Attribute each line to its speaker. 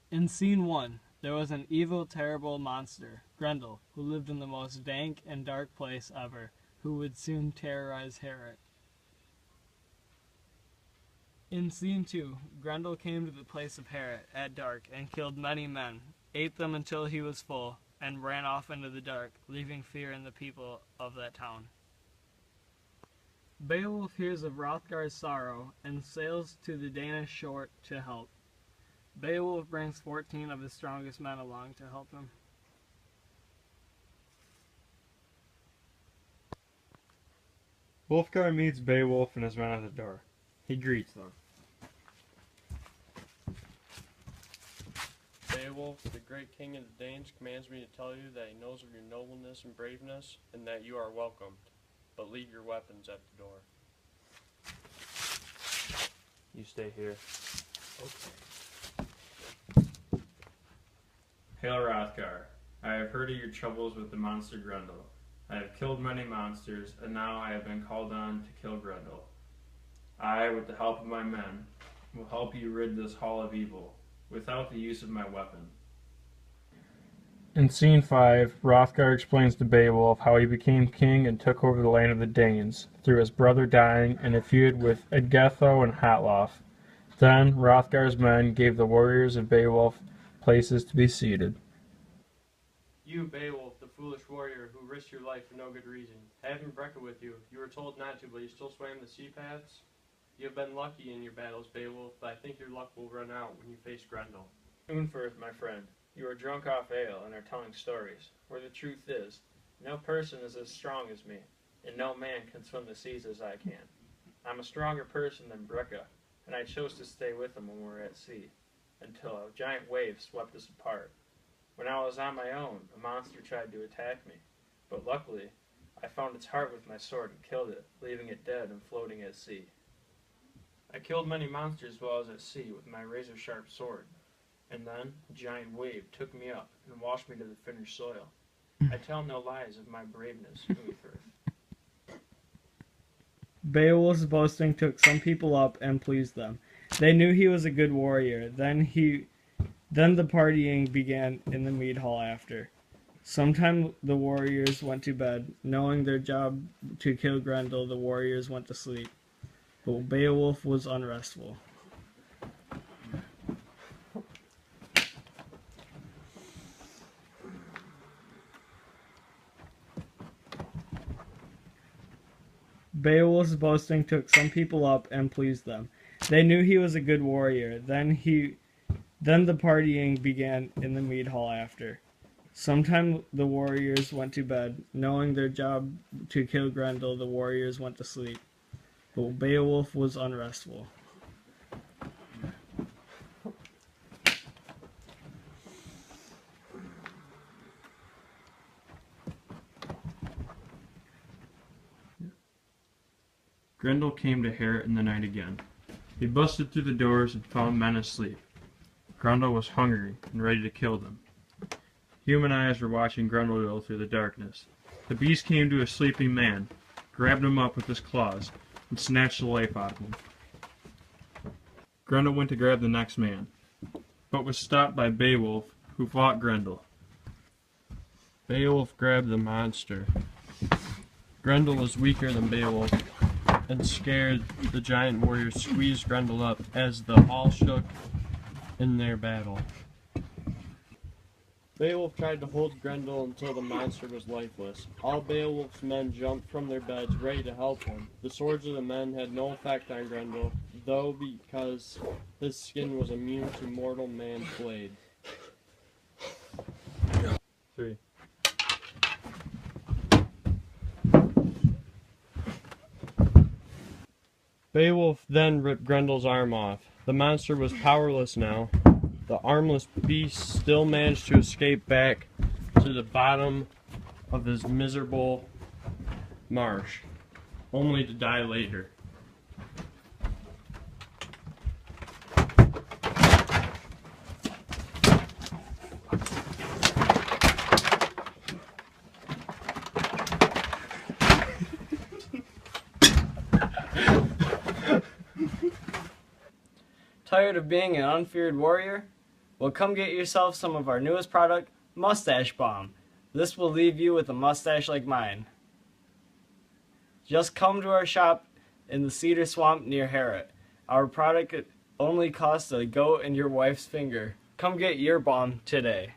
Speaker 1: In Scene 1, there was an evil, terrible monster, Grendel, who lived in the most dank and dark place ever, who would soon terrorize Harriet. In Scene 2, Grendel came to the place of Harriet at dark and killed many men, ate them until he was full, and ran off into the dark, leaving fear in the people of that town. Beowulf hears of Hrothgar's sorrow and sails to the Danish shore to help. Beowulf brings 14 of his strongest men along to help him.
Speaker 2: Wulfgar meets Beowulf and his men at the door. He greets them.
Speaker 3: Beowulf, the great king of the Danes, commands me to tell you that he knows of your nobleness and braveness, and that you are welcomed. But leave your weapons at the door. You stay here.
Speaker 2: Okay. Hail Hrothgar, I have heard of your troubles with the monster Grendel. I have killed many monsters, and now I have been called on to kill Grendel. I, with the help of my men, will help you rid this hall of evil, without the use of my weapon. In Scene 5, Hrothgar explains to Beowulf how he became king and took over the land of the Danes, through his brother dying in a feud with Edgetho and Hatlof. Then, Hrothgar's men gave the warriors of Beowulf places to be seated.
Speaker 3: You, Beowulf, the foolish warrior who risked your life for no good reason, having Breca with you, you were told not to, but you still swam the sea paths? You have been lucky in your battles, Beowulf, but I think your luck will run out when you face Grendel.
Speaker 2: Unferth, my friend, you are drunk off ale and are telling stories, where the truth is, no person is as strong as me, and no man can swim the seas as I can. I'm a stronger person than Breca, and I chose to stay with him when we were at sea, until a giant wave swept us apart. When I was on my own, a monster tried to attack me, but luckily, I found its heart with my sword and killed it, leaving it dead and floating at sea. I killed many monsters while I was at sea with my razor-sharp sword, and then a giant wave took me up and washed me to the Finnish soil. I tell no lies of my braveness, Unferth.
Speaker 1: Beowulf's boasting took some people up and pleased them. They knew he was a good warrior. Then the partying began in the mead hall after. Sometime the warriors went to bed. Knowing their job to kill Grendel, the warriors went to sleep. But Beowulf was unrestful. Beowulf's boasting took some people up and pleased them. They knew he was a good warrior. Then the partying began in the mead hall after. Sometime the warriors went to bed. Knowing their job to kill Grendel, the warriors went to sleep. But Beowulf was unrestful.
Speaker 2: Grendel came to Harriet in the night again. He busted through the doors and found men asleep. Grendel was hungry and ready to kill them. Human eyes were watching Grendel go through the darkness. The beast came to a sleeping man, grabbed him up with his claws, and snatched the life out of him. Grendel went to grab the next man, but was stopped by Beowulf, who fought Grendel.
Speaker 3: Beowulf grabbed the monster. Grendel was weaker than Beowulf, and scared, the giant warriors squeezed Grendel up as the hall shook in their battle. Beowulf tried to hold Grendel until the monster was lifeless. All Beowulf's men jumped from their beds, ready to help him. The swords of the men had no effect on Grendel, though because his skin was immune to mortal man's blade.
Speaker 2: 3.
Speaker 3: Beowulf then ripped Grendel's arm off. The monster was powerless now. The armless beast still managed to escape back to the bottom of his miserable marsh, only to die later.
Speaker 1: Tired of being an unfeared warrior? Well, come get yourself some of our newest product, Mustache Balm. This will leave you with a mustache like mine. Just come to our shop in the Cedar Swamp near Harrod. Our product only costs a goat and your wife's finger. Come get your balm today.